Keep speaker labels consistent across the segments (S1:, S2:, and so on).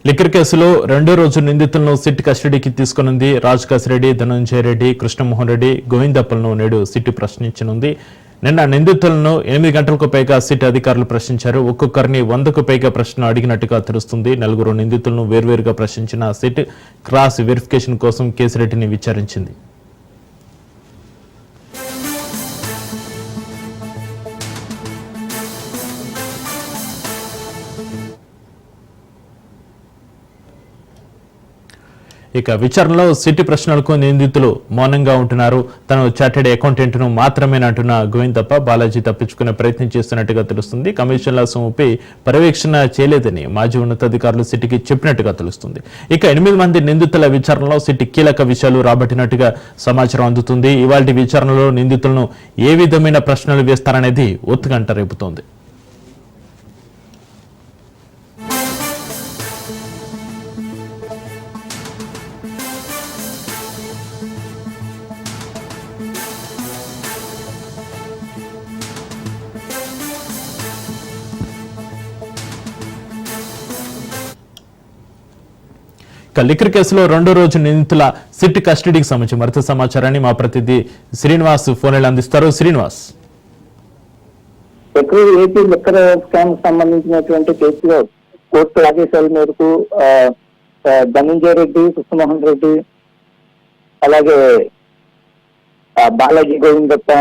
S1: Liquor కేసులో రెండో రోజు నిందితులను సిట్ కస్టడీకి తీసుకునుంది. రాజ్ రెడ్డి, ధనంజయ రెడ్డి, కృష్ణమోహన్ రెడ్డి, గోవిందప్పలను నేడు సిట్ ప్రశ్నించనుంది. నిన్న నిందితులను 8 గంటలకు పైగా సిట్ అధికారులు ప్రశ్నించారు. ఒక్కొక్కరిని 100కు పైగా ప్రశ్నలు అడిగినట్టుగా తెలుస్తుంది. 4 నిందితులను వేర్వేరుగా ప్రశ్నించిన సిట్ క్రాస్ వెరిఫికేషన్ కోసం కేసిరెడ్డిని విచారించింది. ఇక విచారణలో సిట్ ప్రశ్నలకు నిందితులు మౌనంగా ఉంటున్నారు. తను చార్టెడ్ అకౌంటెంట్ ను మాత్రమేనంటున్న గోవిందప్ప బాలాజీ తప్పించుకునే ప్రయత్నం చేస్తున్నట్టుగా తెలుస్తుంది. కమిషన్ల సొమ్ముపై పర్యవేక్షణ చేయలేదని మాజీ ఉన్నతాధికారులు సిట్కి చెప్పినట్టుగా తెలుస్తుంది. ఇక 8 మంది నిందితుల విచారణలో సిట్ కీలక విషయాలు రాబట్టినట్టుగా సమాచారం అందుతుంది. ఇవాల్టి విచారణలో నిందితులను ఏ విధమైన ప్రశ్నలు వేస్తారనేది ఉత్కంఠ రేపుతోంది. లిక్కర్ కేసులో రెండో రోజు నిందితుల సిట్ కస్టడీకి సంబంధించి మరింత సమాచారాన్ని మా ప్రతినిధి శ్రీనివాస్ ఫోన్లో అందిస్తారు. శ్రీనివాస్,
S2: ఏపీ లిక్కర్ స్కామ్ సంబంధించినటువంటి కేసులో కోర్టు ఆదేశాల మేరకు ధనంజయ రెడ్డి, కృష్ణమోహన్ రెడ్డి, అలాగే బాలాజీ, గోవిందప్ప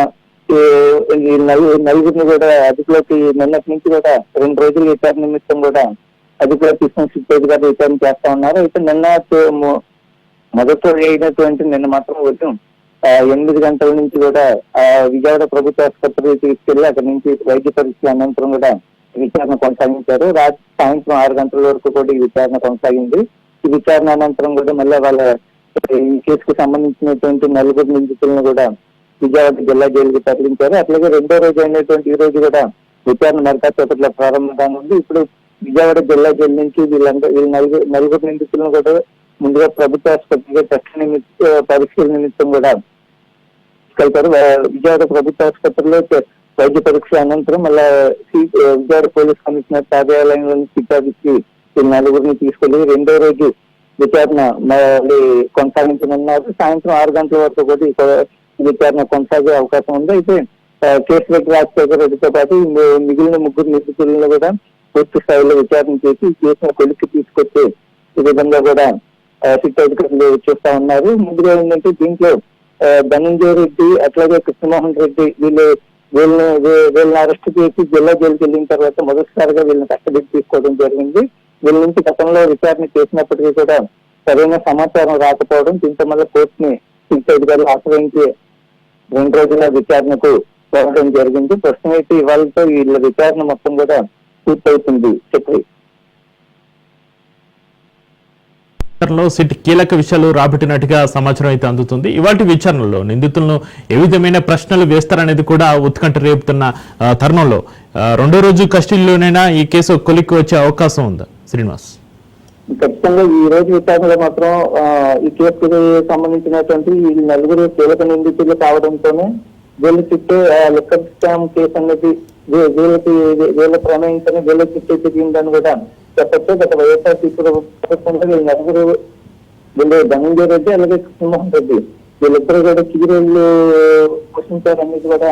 S2: ఈ నలుగురిని కూడా అదుపులోకి నిన్నటి నుంచి కూడా 2 రోజుల విచారణ నిమిత్తం కూడా అధికారులు తీసుకుని సిట్ అధికారులు విచారణ చేస్తా ఉన్నారు. అయితే నిన్న మొదటి అయినటువంటి నిన్న మాత్రం ఉదయం 8 గంటల నుంచి కూడా విజయవాడ ప్రభుత్వ ఆసుపత్రికి తీసుకెళ్లి అక్కడి నుంచి వైద్య పరీక్షల అనంతరం కూడా విచారణ కొనసాగించారు. రాత్రి సాయంత్రం 6 గంటల వరకు కూడా ఈ విచారణ కొనసాగింది. ఈ విచారణ అనంతరం కూడా మళ్ళీ వాళ్ళ ఈ కేసుకు సంబంధించినటువంటి 4 నిందితులను కూడా విజయవాడ జిల్లా జైలుకి తరలించారు. అట్లాగే రెండో రోజు అయినటువంటి ఈ రోజు కూడా విచారణ మరికాసేపట్లో ప్రారంభం కానుంది. ఇప్పుడు విజయవాడ జిల్లా జైలు నుంచి వీళ్ళ 4 నిందితులను కూడా ముందుగా ప్రభుత్వ ఆసుపత్రిగా టెస్ట్ పరీక్షల నిమిత్తం కూడా తీసుకెళ్తారు. విజయవాడ ప్రభుత్వ ఆసుపత్రిలో వైద్య పరీక్ష అనంతరం మళ్ళా విజయవాడ పోలీస్ కమిషనర్ కార్యాలయంలో సిట్టాకి ఈ 4 తీసుకెళ్లి రెండో రోజు విచారణ మళ్ళీ కొనసాగించనున్నారు. సాయంత్రం 6 గంటల వరకు కూడా ఈ విచారణ కొనసాగే అవకాశం ఉంది. అయితే కేసిరెడ్డి, రాజశేఖర రెడ్డితో పాటు మిగిలిన 3 నిందితులను కూడా పూర్తి స్థాయిలో విచారణ చేసి ఈ కేసును కొలిక్కి తీసుకొచ్చే ఈ విధంగా కూడా సిట్ అధికారులు చూస్తా ఉన్నారు. ముందుగా ఏంటంటే దీంట్లో ధనంజయ రెడ్డి అట్లాగే కృష్ణమోహన్ రెడ్డి వీళ్ళని అరెస్ట్ చేసి జిల్లా జైలుకి వెళ్ళిన తర్వాత మొదటిసారిగా వీళ్ళని కస్టడీకి తీసుకోవడం జరిగింది. వీళ్ళ నుంచి గతంలో విచారణ చేసినప్పటికీ కూడా సరైన సమాచారం రాకపోవడం, దీంతో మళ్ళీ కోర్టుని సిట్ అధికారులు ఆశ్రయించి 2 రోజుల విచారణకు పోవడం జరిగింది. ప్రస్తుతం అయితే ఇవాళతో వీళ్ళ విచారణ మొత్తం కూడా పూర్తవుతుంది.
S1: సిట్ కీలక విషయాలు రాబట్టినట్టుగా సమాచారం అయితే అందుతుంది. ఇవాటి విచారణలో నిందితులను ఏ విధమైన ప్రశ్నలు వేస్తారనేది కూడా ఉత్కంఠ రేపుతున్న తరుణంలో రెండో రోజు కస్టడీలోనైనా ఈ కేసు కొలిక్కి వచ్చే అవకాశం ఉందా శ్రీనివాస్?
S2: ఖచ్చితంగా ఈ రోజు విచారణలో మాత్రం ఈ కేసుకు సంబంధించినటువంటి ఈ 4 కీలక నిందితులు కావడంతోనే వీళ్ళు చుట్టూ లిక్కర్ స్కామ్ కేసు అనేది వీళ్ళ ప్రమేయంతోనే వీళ్ళ చుట్టూ తిరిగిందని కూడా చెప్పచ్చు. గత వైఎస్ఆర్సీపీ ప్రభుత్వంలో వీళ్ళు ధనంజయ రెడ్డి అలాగే కృష్ణమోహన్ రెడ్డి వీళ్ళిద్దరు కూడా చిగురేళ్లు పోషించారనేది కూడా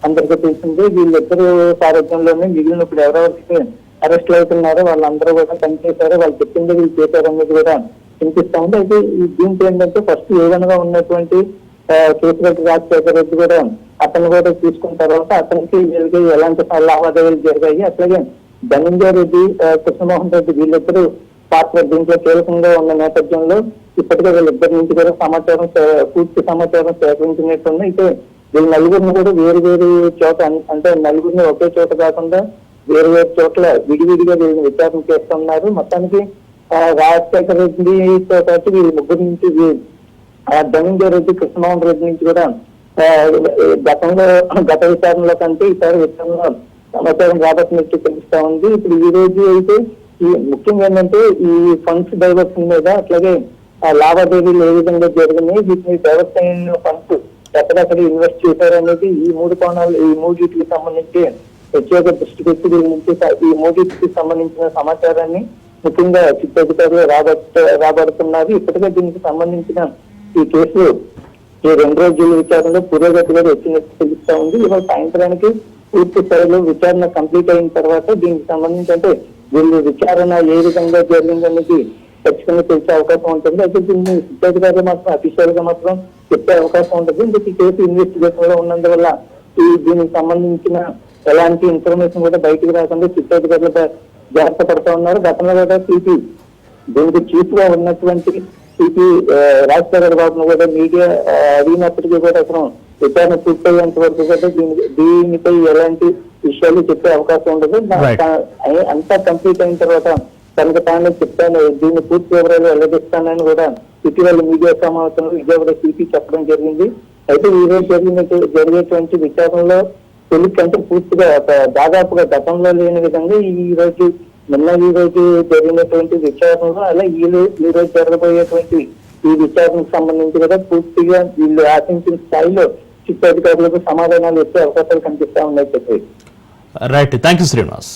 S2: అందరికీ తెలిసిందే. వీళ్ళిద్దరు సారథ్యంలోనే మిగిలిన ఇప్పుడు ఎవరెవరికి అరెస్టులు అవుతున్నారో వాళ్ళందరూ కూడా పనిచేశారు, వాళ్ళు చెప్పింది వీళ్ళు చేశారనేది కూడా వినిపిస్తా ఉంది. అయితే ఈ దీంట్లో ఏంటంటే ఫస్ట్ ఏదనగా ఉన్నటువంటి కేసిరెడ్డి, రాజశేఖర రెడ్డి కూడా అతను కూడా తీసుకున్న తర్వాత అతనికి వీళ్ళకి ఎలాంటి లావాదేవీలు జరిగాయి, అట్లాగే ధనంజయ రెడ్డి, కృష్ణమోహన్ రెడ్డి వీళ్ళిద్దరూ పాత్ర దీంట్లో కీలకంగా ఉన్న నేపథ్యంలో ఇప్పటికే వీళ్ళిద్దరి నుంచి కూడా పూర్తి సమాచారం సేకరించినట్టుంది. అయితే వీళ్ళ 4 కూడా వేరు వేరు చోట, అంటే 4 ఒకే చోట కాకుండా వేరు వేరు చోట్ల విడివిడిగా వీళ్ళని విచారణ చేస్తున్నారు. మొత్తానికి రాజశేఖర రెడ్డితో పాటు వీళ్ళ ముగ్గురు నుంచి ధనంజయ రెడ్డి, కృష్ణమోహన్ రెడ్డి నుంచి కూడా గత విచారణలో కంటే ఈసారి విచారణలో సమాచారం రాబట్టినట్టు తెలుస్తా ఉంది. ఇప్పుడు ఈ రోజు అయితే ఈ ముఖ్యంగా ఏంటంటే ఈ ఫండ్స్ డైవర్షన్ మీద, అట్లాగే లావాదేవీలు ఏ విధంగా జరిగినాయి, వీటిని డైవర్ట్ అయిన ఫండ్స్ ఎక్కడెక్కడ ఇన్వెస్ట్ చేశారనేది ఈ మూడు కోణాలు, ఈ మూడింటికి సంబంధించి ప్రత్యేక దృష్టి పెట్టి దీని నుంచి ఈ మూడింటికి సంబంధించిన సమాచారాన్ని ముఖ్యంగా చిట్టు అధికారులు రాబడుతున్నారు. ఇప్పటికే దీనికి సంబంధించిన ఈ కేసు ఈ 2 రోజుల విచారణలో పురోగతిగా వచ్చినట్టు తెలుస్తా ఉంది. ఇవాళ సాయంత్రానికి పూర్తి స్థాయిలో విచారణ కంప్లీట్ అయిన తర్వాత దీనికి సంబంధించి అంటే వీళ్ళు విచారణ ఏ విధంగా జరిగిందనేది ఖచ్చితంగా తెలిసే అవకాశం ఉంటుంది. అయితే దీన్ని సిద్ధాధికారులు మాత్రం అఫీషియల్ గా మాత్రం చెప్పే అవకాశం ఉంటుంది. ఇందుకు కేసు ఇన్వెస్టిగేషన్ లో ఉన్నందువల్ల దీనికి సంబంధించిన ఎలాంటి ఇన్ఫర్మేషన్ కూడా బయటకు రాకుండా సిద్ధాధికారులు జాగ్రత్త పడుతూ ఉన్నారు. గతంలో కూడా సిపి దీనికి చీఫ్ గా ఉన్నటువంటి సిపి రాజశేఖర్ బాబును కూడా మీడియా అడిగినప్పటికీ కూడా అసలు విచారణ పూర్తయ్యేంత వరకు కూడా దీనిపై ఎలాంటి విషయాలు చెప్పే అవకాశం ఉండదు. అంతా కంప్లీట్ అయిన తర్వాత తనకు తాను చెప్తాను, దీన్ని పూర్తి వివరాలు వెల్లడిస్తానని కూడా ఇటీవల మీడియా సమావేశంలో విజయవాడ సిపి చెప్పడం జరిగింది. అయితే ఈ రోజు జరిగేటువంటి విచారణలో తొలి కంటే పూర్తిగా దాదాపుగా గతంలో లేని విధంగా ఈ రోజు జరిగినటువంటి విచారణలో అలా ఈ రోజు జరగబోయేటువంటి ఈ విచారణకు సంబంధించి కూడా పూర్తిగా వీళ్ళు ఆశించిన స్థాయిలో చిట్టు అధికారులకు సమాధానాలు ఇచ్చే అవకాశాలు కనిపిస్తా ఉన్నాయి.
S1: Right, thank you Srinivas.